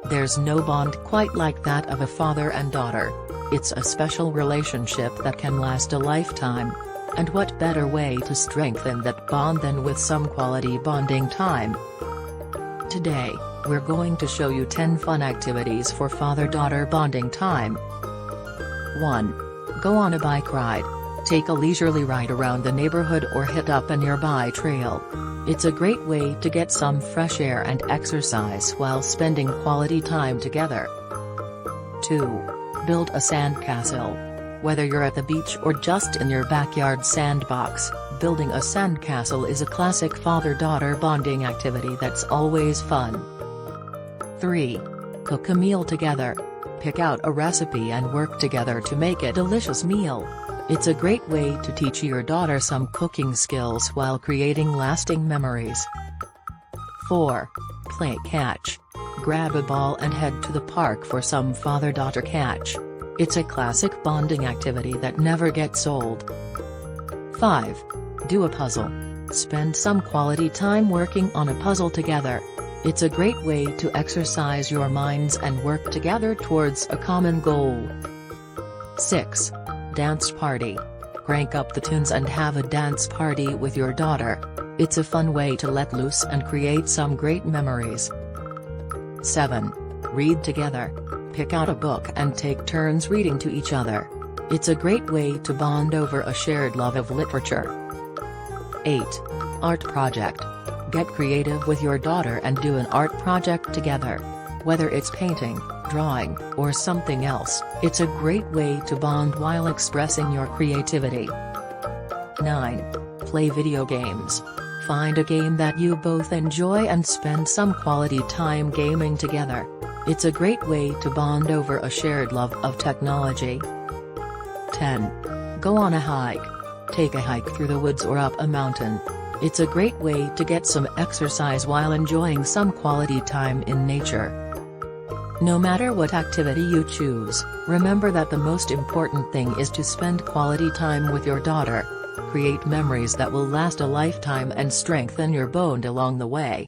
There's no bond quite like that of a father and daughter. It's a special relationship that can last a lifetime. And what better way to strengthen that bond than with some quality bonding time? Today, we're going to show you 10 fun activities for father-daughter bonding time. 1. Go on a bike ride. Take a leisurely ride around the neighborhood or hit up a nearby trail. It's a great way to get some fresh air and exercise while spending quality time together. 2. Build a sandcastle. Whether you're at the beach or just in your backyard sandbox, building a sandcastle is a classic father-daughter bonding activity that's always fun. 3. Cook a meal together. Pick out a recipe and work together to make a delicious meal. It's a great way to teach your daughter some cooking skills while creating lasting memories. 4. Play catch. Grab a ball and head to the park for some father-daughter catch. It's a classic bonding activity that never gets old. 5. Do a puzzle. Spend some quality time working on a puzzle together. It's a great way to exercise your minds and work together towards a common goal. 6. Dance party. Crank up the tunes and have a dance party with your daughter. It's a fun way to let loose and create some great memories. 7. Read together. Pick out a book and take turns reading to each other. It's a great way to bond over a shared love of literature. 8. Art project. Get creative with your daughter and do an art project together. Whether it's painting, drawing, or something else, it's a great way to bond while expressing your creativity. 9. Play video games. Find a game that you both enjoy and spend some quality time gaming together. It's a great way to bond over a shared love of technology. 10. Go on a hike. Take a hike through the woods or up a mountain. It's a great way to get some exercise while enjoying some quality time in nature. No matter what activity you choose, remember that the most important thing is to spend quality time with your daughter. Create memories that will last a lifetime and strengthen your bond along the way.